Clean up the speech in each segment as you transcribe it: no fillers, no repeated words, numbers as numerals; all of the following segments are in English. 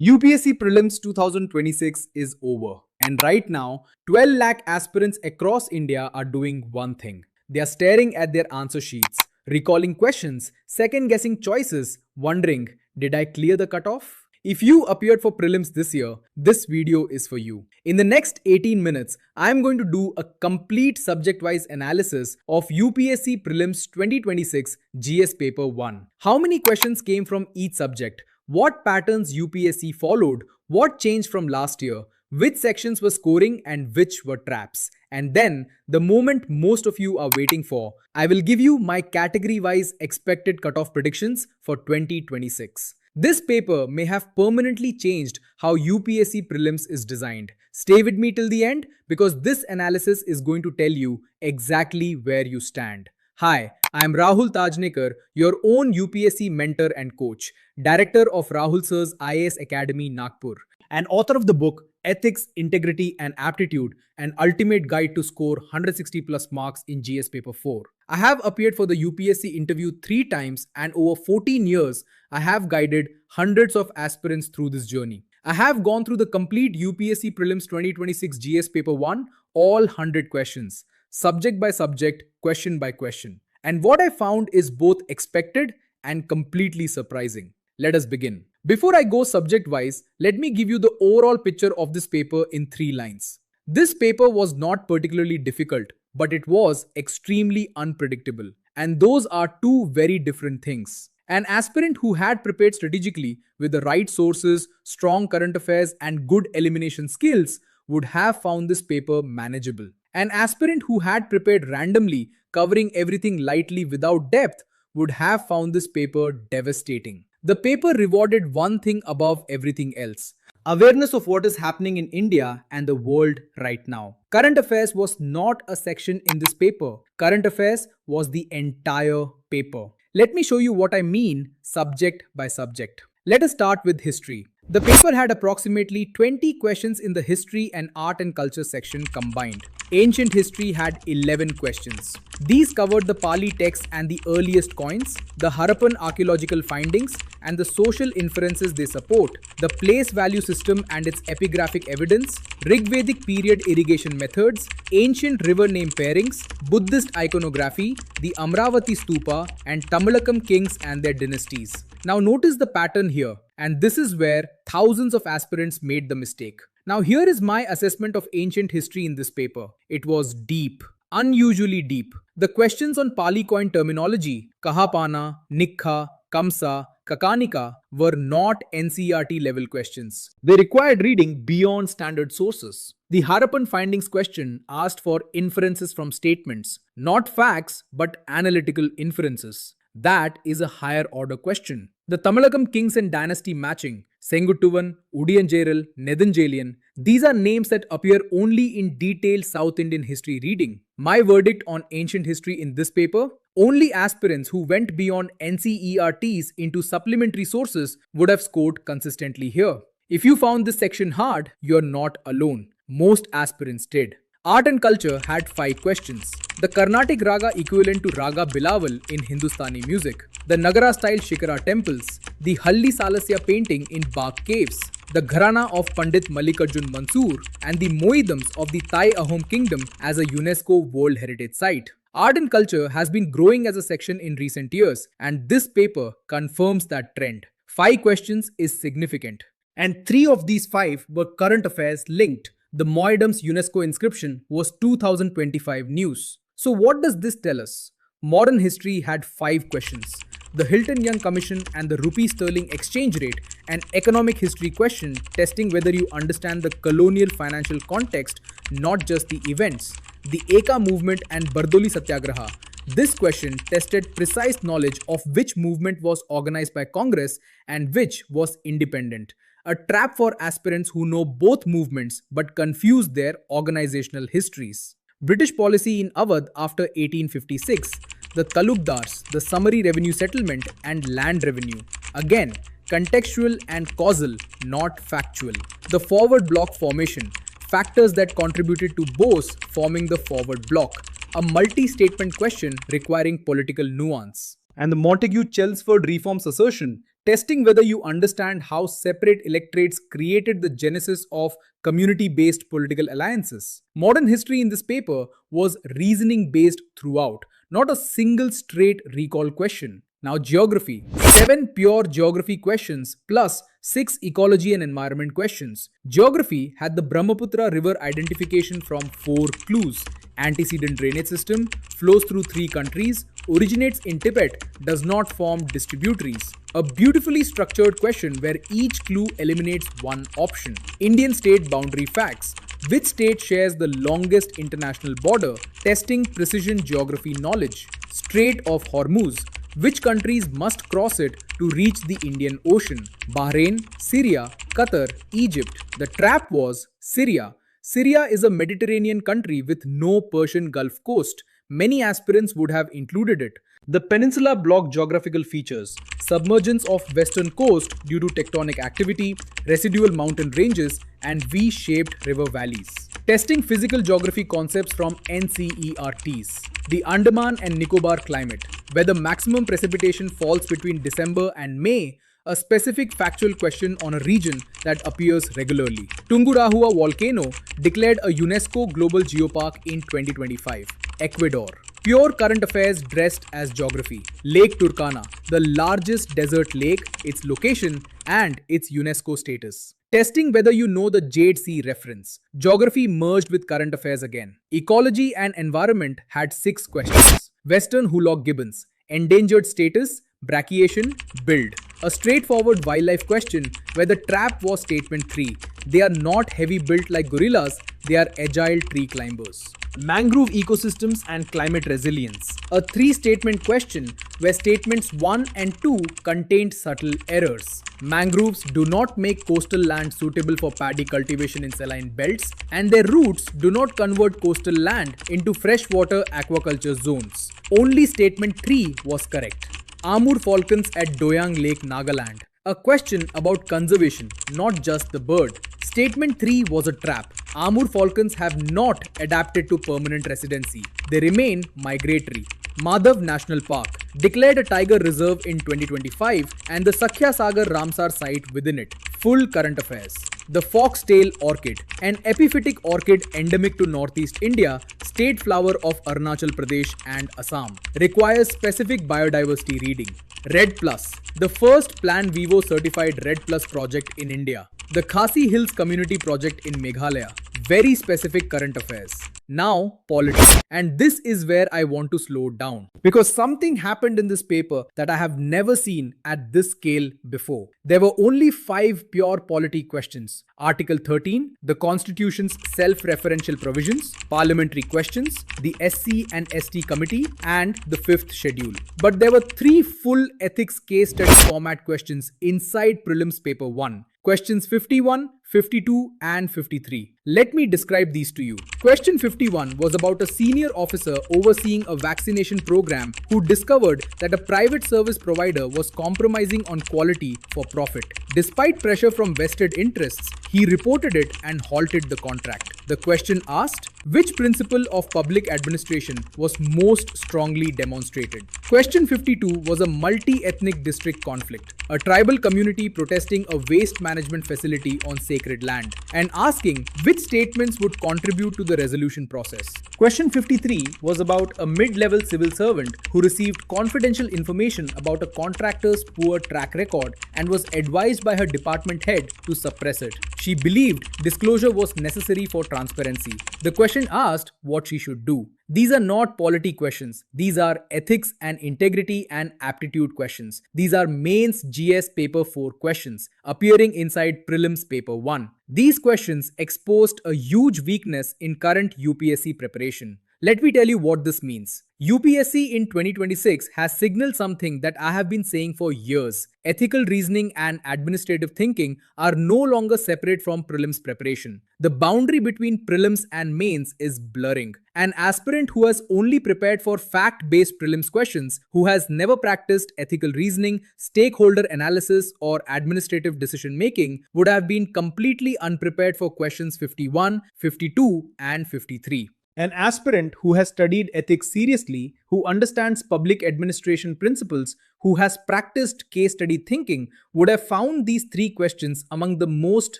UPSC Prelims 2026 is over, and right now, 12 lakh aspirants across India are doing one thing. They are staring at their answer sheets, recalling questions, second guessing choices, wondering, did I clear the cutoff? If you appeared for prelims this year, this video is for you. In the next 18 minutes, I am going to do a complete subject-wise analysis of UPSC Prelims 2026 GS Paper 1. How many questions came from each subject? What patterns UPSC followed? What changed from last year? Which sections were scoring and which were traps? And then, the moment most of you are waiting for, I will give you my category-wise expected cutoff predictions for 2026. This paper may have permanently changed how UPSC Prelims is designed. Stay with me till the end because this analysis is going to tell you exactly where you stand. Hi, I am Rahul Tajnekar, your own UPSC mentor and coach, director of Rahul Sir's IAS Academy, Nagpur, and author of the book Ethics, Integrity and Aptitude, an ultimate guide to score 160 plus marks in GS Paper 4. I have appeared for the UPSC interview 3 times and over 14 years, I have guided hundreds of aspirants through this journey. I have gone through the complete UPSC Prelims 2026 GS Paper 1, all 100 questions, subject by subject, question by question. And what I found is both expected and completely surprising. Let us begin. Before I go subject-wise, let me give you the overall picture of this paper in 3 lines. This paper was not particularly difficult, but it was extremely unpredictable. And those are two very different things. An aspirant who had prepared strategically with the right sources, strong current affairs, and good elimination skills would have found this paper manageable. An aspirant who had prepared randomly, covering everything lightly without depth, would have found this paper devastating. The paper rewarded one thing above everything else: awareness of what is happening in India and the world right now. Current affairs was not a section in this paper. Current affairs was the entire paper. Let me show you what I mean subject by subject. Let us start with history. The paper had approximately 20 questions in the history and art and culture section combined. Ancient history had 11 questions. These covered the Pali text and the earliest coins, the Harappan archaeological findings and the social inferences they support, the place value system and its epigraphic evidence, Rigvedic period irrigation methods, ancient river name pairings, Buddhist iconography, the Amravati Stupa, and Tamilakam kings and their dynasties. Now notice the pattern here, and this is where thousands of aspirants made the mistake. Now here is my assessment of ancient history in this paper. It was deep, unusually deep. The questions on Pali coin terminology, Kahapana, Nikha, Kamsa, Kakanika, were not NCERT level questions. They required reading beyond standard sources. The Harappan findings question asked for inferences from statements, not facts but analytical inferences. That is a higher order question. The Tamilakam kings and dynasty matching, Senguttuvan, Udiyanjeral, Nedanjalian, these are names that appear only in detailed South Indian history reading. My verdict on ancient history in this paper: only aspirants who went beyond NCERTs into supplementary sources would have scored consistently here. If you found this section hard, you're not alone. Most aspirants did. Art and culture had 5 questions. The Carnatic Raga equivalent to Raga Bilawal in Hindustani music, the Nagara style Shikara temples, the Halli Salasya painting in Bagh caves, the Gharana of Pandit Mallikarjun Mansoor, and the Moidams of the Thai Ahom kingdom as a UNESCO World Heritage Site. Art and culture has been growing as a section in recent years, and this paper confirms that trend. 5 questions is significant. And 3 of these 5 were current affairs linked. The Moidams UNESCO inscription was 2025 news. So what does this tell us? Modern history had 5 questions. The Hilton Young Commission and the rupee sterling exchange rate, an economic history question testing whether you understand the colonial financial context, not just the events. The Eka movement and Bardoli Satyagraha. This question tested precise knowledge of which movement was organized by Congress and which was independent. A trap for aspirants who know both movements but confuse their organizational histories. British policy in Awadh after 1856, the Talukdars, the summary revenue settlement and land revenue. Again, contextual and causal, not factual. The forward block formation, factors that contributed to Bose forming the forward block. A multi-statement question requiring political nuance. And the Montague-Chelmsford reforms assertion, testing whether you understand how separate electorates created the genesis of community-based political alliances. Modern history in this paper was reasoning-based throughout, not a single straight recall question. Now geography. 7 pure geography questions plus 6 ecology and environment questions. Geography had the Brahmaputra river identification from 4 clues. Antecedent drainage system, flows through 3 countries, originates in Tibet, does not form distributaries. A beautifully structured question where each clue eliminates one option. Indian state boundary facts. Which state shares the longest international border? Testing precision geography knowledge. Strait of Hormuz. Which countries must cross it to reach the Indian Ocean? Bahrain, Syria, Qatar, Egypt. The trap was Syria. Syria is a Mediterranean country with no Persian Gulf coast. Many aspirants would have included it. The peninsula block geographical features: submergence of western coast due to tectonic activity, residual mountain ranges, and V-shaped river valleys. Testing physical geography concepts from NCERTs. The Andaman and Nicobar climate, where the maximum precipitation falls between December and May, a specific factual question on a region that appears regularly. Tungurahua volcano declared a UNESCO Global Geopark in 2025. Ecuador. Pure current affairs dressed as geography. Lake Turkana, the largest desert lake, its location, and its UNESCO status. Testing whether you know the Jade Sea reference. Geography merged with current affairs again. Ecology and environment had 6 questions. Western Hullock gibbons. Endangered status, brachiation, build. A straightforward wildlife question where the trap was statement 3. They are not heavy built like gorillas, they are agile tree climbers. Mangrove ecosystems and climate resilience. A 3-statement question where statements 1 and 2 contained subtle errors. Mangroves do not make coastal land suitable for paddy cultivation in saline belts, and their roots do not convert coastal land into freshwater aquaculture zones. Only statement 3 was correct. Amur falcons at Doyang Lake, Nagaland. A question about conservation, not just the bird. Statement 3 was a trap. Amur falcons have not adapted to permanent residency. They remain migratory. Madhav National Park declared a tiger reserve in 2025 and the Sakhya Sagar Ramsar site within it. Full current affairs. The foxtail orchid, an epiphytic orchid endemic to northeast India, state flower of Arunachal Pradesh and Assam, requires specific biodiversity reading. Red Plus, the first Plan Vivo certified Red Plus project in India. The Khasi Hills Community Project in Meghalaya. Very specific current affairs. Now, politics. And this is where I want to slow down. Because something happened in this paper that I have never seen at this scale before. There were only 5 pure polity questions. Article 13, the Constitution's self-referential provisions, parliamentary questions, the SC and ST committee, and the 5th schedule. But there were 3 full ethics case study format questions inside Prelims Paper 1. Questions 51, 52 and 53. Let me describe these to you. Question 51 was about a senior officer overseeing a vaccination program who discovered that a private service provider was compromising on quality for profit. Despite pressure from vested interests, he reported it and halted the contract. The question asked, which principle of public administration was most strongly demonstrated? Question 52 was a multi-ethnic district conflict, a tribal community protesting a waste management facility on sacred land, and asking which statements would contribute to the resolution process. Question 53 was about a mid-level civil servant who received confidential information about a contractor's poor track record and was advised by her department head to suppress it. She believed disclosure was necessary for transparency. The question asked what she should do. These are not polity questions. These are ethics and integrity and aptitude questions. These are mains GS Paper 4 questions appearing inside Prelims Paper 1. These questions exposed a huge weakness in current UPSC preparation. Let me tell you what this means. UPSC in 2026 has signaled something that I have been saying for years. Ethical reasoning and administrative thinking are no longer separate from prelims preparation. The boundary between prelims and mains is blurring. An aspirant who has only prepared for fact-based prelims questions, who has never practiced ethical reasoning, stakeholder analysis, or administrative decision-making would have been completely unprepared for questions 51, 52, and 53. An aspirant who has studied ethics seriously, who understands public administration principles, who has practiced case study thinking, would have found these three questions among the most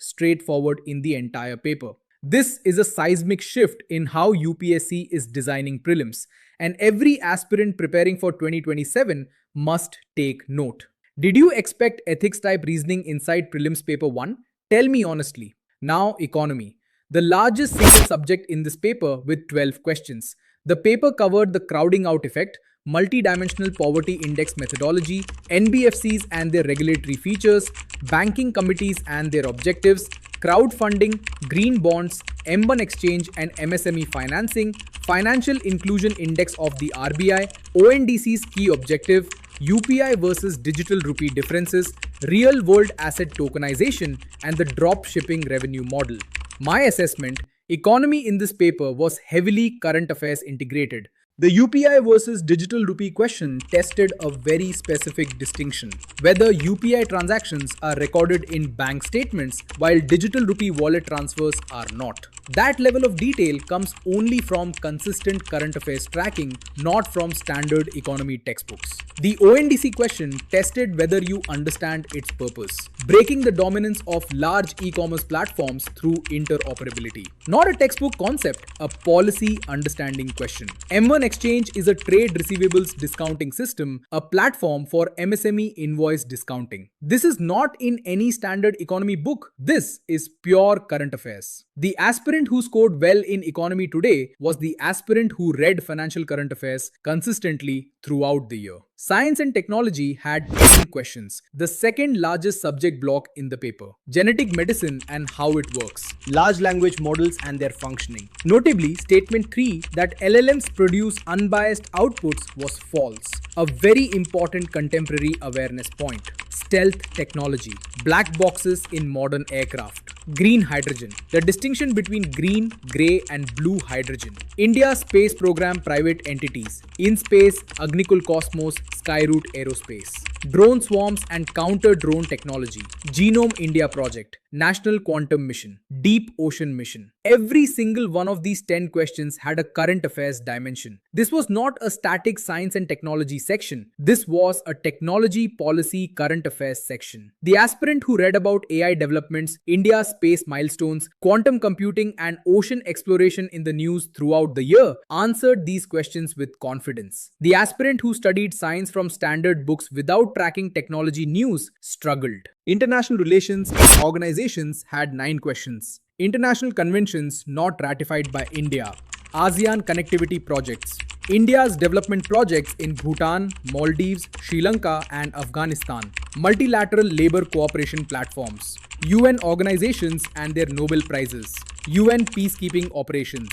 straightforward in the entire paper. This is a seismic shift in how UPSC is designing prelims, and every aspirant preparing for 2027 must take note. Did you expect ethics type reasoning inside prelims paper 1? Tell me honestly. Now, economy, the largest single subject in this paper with 12 questions. The paper covered the crowding out effect, multi-dimensional poverty index methodology, NBFCs and their regulatory features, banking committees and their objectives, crowdfunding, green bonds, M1 exchange and MSME financing, financial inclusion index of the RBI, ONDC's key objective, UPI versus digital rupee differences, real-world asset tokenization, and the drop shipping revenue model. My assessment, economy in this paper was heavily current affairs integrated. The UPI versus digital rupee question tested a very specific distinction, whether UPI transactions are recorded in bank statements while digital rupee wallet transfers are not. That level of detail comes only from consistent current affairs tracking, not from standard economy textbooks. The ONDC question tested whether you understand its purpose, breaking the dominance of large e-commerce platforms through interoperability. Not a textbook concept, a policy understanding question. M1 Exchange is a trade receivables discounting system, a platform for MSME invoice discounting. This is not in any standard economy book. This is pure current affairs. The aspirant who scored well in economy today was the aspirant who read financial current affairs consistently throughout the year. Science and technology had 10 questions, the second largest subject block in the paper. Genetic medicine and how it works. Large language models and their functioning. Notably, statement 3 that LLMs produce unbiased outputs was false. A very important contemporary awareness point. Stealth technology. Black boxes in modern aircraft. Green hydrogen. The distinction between green, grey and blue hydrogen. India's space program private entities. InSpace, Agnikul Cosmos, Skyroot Aerospace. Drone swarms and counter-drone technology. Genome India Project. National Quantum Mission. Deep Ocean Mission. Every single one of these 10 questions had a current affairs dimension. This was not a static science and technology section. This was a technology policy current affairs section. The aspirant who read about AI developments, India's space milestones, quantum computing and ocean exploration in the news throughout the year answered these questions with confidence. The aspirant who studied science from standard books without tracking technology news struggled. International relations and organizations had 9 questions. International conventions not ratified by India. ASEAN connectivity projects. India's development projects in Bhutan, Maldives, Sri Lanka and Afghanistan. Multilateral labor cooperation platforms. UN organizations and their Nobel Prizes. UN peacekeeping operations.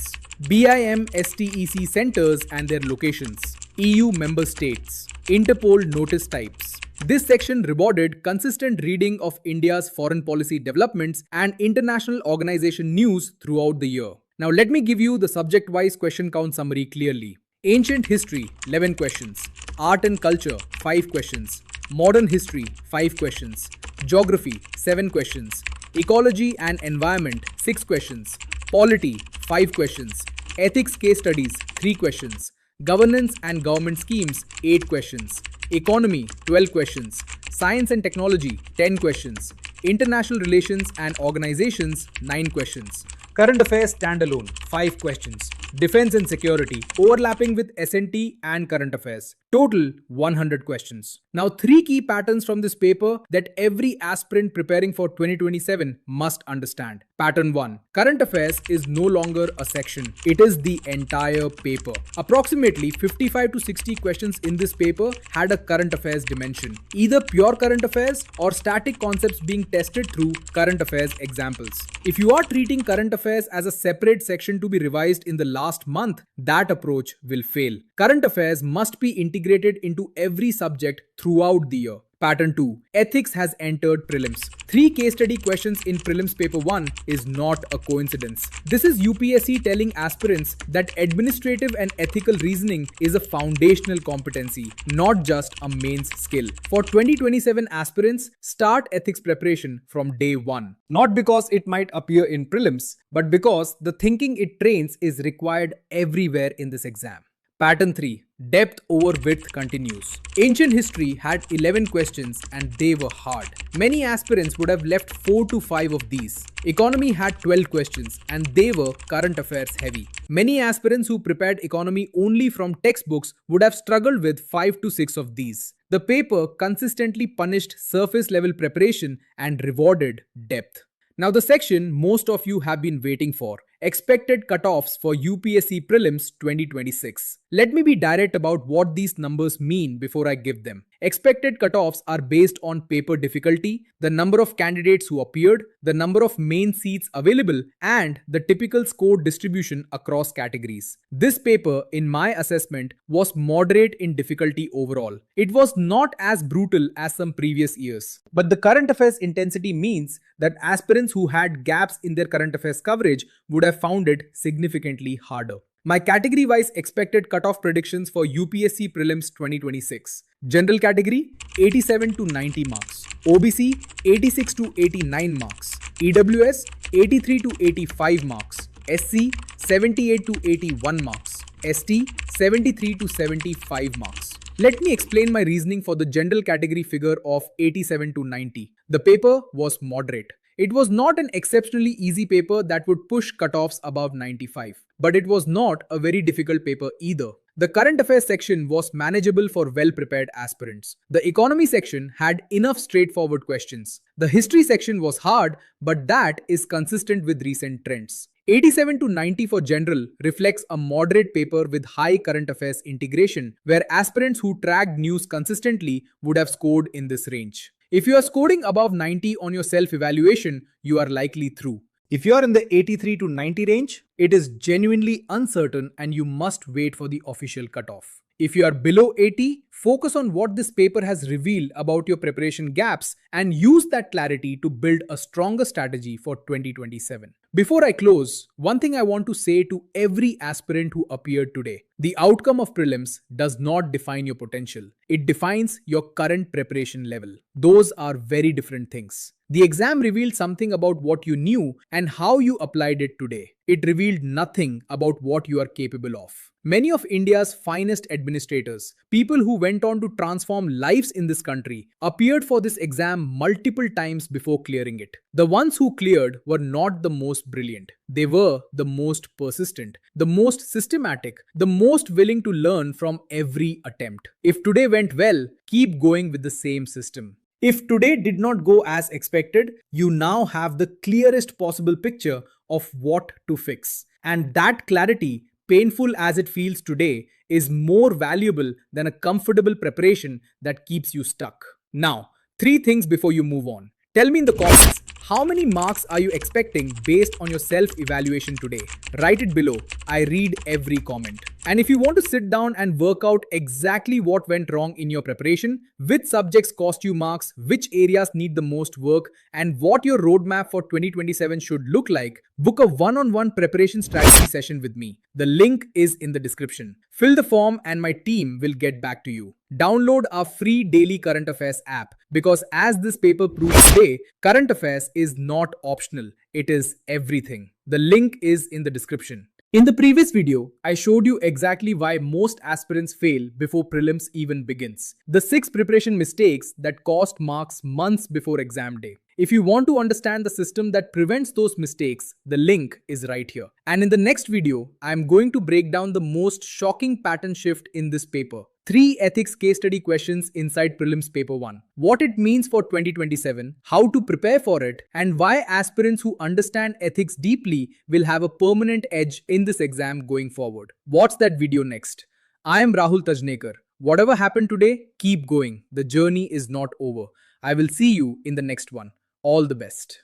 BIM STEC centers and their locations. EU member states. Interpol notice types. This section rewarded consistent reading of India's foreign policy developments and international organization news throughout the year. Now let me give you the subject-wise question count summary clearly. Ancient history, 11 questions. Art and culture, 5 questions. Modern history, 5 questions. Geography, 7 questions. Ecology and environment, 6 questions. Polity, 5 questions. Ethics case studies, 3 questions. Governance and government schemes, 8 questions. Economy, 12 questions. Science and technology, 10 questions. International relations and organizations, 9 questions. Current affairs standalone, 5 questions. Defense and security, overlapping with S&T and current affairs. Total 100 questions. Now 3 key patterns from this paper that every aspirant preparing for 2027 must understand. Pattern 1. Current affairs is no longer a section. It is the entire paper. Approximately 55 to 60 questions in this paper had a current affairs dimension. Either pure current affairs or static concepts being tested through current affairs examples. If you are treating current affairs as a separate section to be revised in the last month, that approach will fail. Current affairs must be integrated into every subject throughout the year. Pattern 2. Ethics has entered prelims. 3 case study questions in prelims paper 1 is not a coincidence. This is UPSC telling aspirants that administrative and ethical reasoning is a foundational competency, not just a mains skill. For 2027 aspirants, start ethics preparation from day 1. Not because it might appear in prelims, but because the thinking it trains is required everywhere in this exam. Pattern 3. Depth over width continues. Ancient history had 11 questions and they were hard. Many aspirants would have left 4 to 5 of these. Economy had 12 questions and they were current affairs heavy. Many aspirants who prepared economy only from textbooks would have struggled with 5 to 6 of these. The paper consistently punished surface level preparation and rewarded depth. Now the section most of you have been waiting for. Expected cutoffs for UPSC Prelims 2026. Let me be direct about what these numbers mean before I give them. Expected cutoffs are based on paper difficulty, the number of candidates who appeared, the number of main seats available, and the typical score distribution across categories. This paper, in my assessment, was moderate in difficulty overall. It was not as brutal as some previous years. But the current affairs intensity means that aspirants who had gaps in their current affairs coverage would have found it significantly harder. My category-wise expected cutoff predictions for UPSC Prelims 2026. General category 87 to 90 marks. OBC 86 to 89 marks. EWS 83 to 85 marks. SC 78 to 81 marks. ST 73 to 75 marks. Let me explain my reasoning for the general category figure of 87 to 90. The paper was moderate. It was not an exceptionally easy paper that would push cutoffs above 95, but it was not a very difficult paper either. The current affairs section was manageable for well-prepared aspirants. The economy section had enough straightforward questions. The history section was hard, but that is consistent with recent trends. 87 to 90 for general reflects a moderate paper with high current affairs integration, where aspirants who tracked news consistently would have scored in this range. If you are scoring above 90 on your self-evaluation, you are likely through. If you are in the 83 to 90 range, it is genuinely uncertain and you must wait for the official cutoff. If you are below 80, focus on what this paper has revealed about your preparation gaps and use that clarity to build a stronger strategy for 2027. Before I close, one thing I want to say to every aspirant who appeared today. The outcome of prelims does not define your potential. It defines your current preparation level. Those are very different things. The exam revealed something about what you knew and how you applied it today. It revealed nothing about what you are capable of. Many of India's finest administrators, people who went on to transform lives in this country, appeared for this exam multiple times before clearing it. The ones who cleared were not the most brilliant. They were the most persistent, the most systematic, the most willing to learn from every attempt. If today went well, keep going with the same system. If today did not go as expected, you now have the clearest possible picture of what to fix. And that clarity, painful as it feels today, is more valuable than a comfortable preparation that keeps you stuck. Now, 3 things before you move on. Tell me in the comments, how many marks are you expecting based on your self-evaluation today? Write it below. I read every comment. And if you want to sit down and work out exactly what went wrong in your preparation, which subjects cost you marks, which areas need the most work, and what your roadmap for 2027 should look like, book a one-on-one preparation strategy session with me. The link is in the description. Fill the form and my team will get back to you. Download our free daily current affairs app because as this paper proves today, current affairs is not optional. It is everything. The link is in the description. In the previous video, I showed you exactly why most aspirants fail before prelims even begins. The 6 preparation mistakes that cost marks months before exam day. If you want to understand the system that prevents those mistakes, the link is right here. And in the next video, I am going to break down the most shocking pattern shift in this paper. 3 ethics case study questions inside Prelims Paper 1. What it means for 2027, how to prepare for it, and why aspirants who understand ethics deeply will have a permanent edge in this exam going forward. Watch that video next. I am Rahul Tajnekar. Whatever happened today, keep going. The journey is not over. I will see you in the next one. All the best.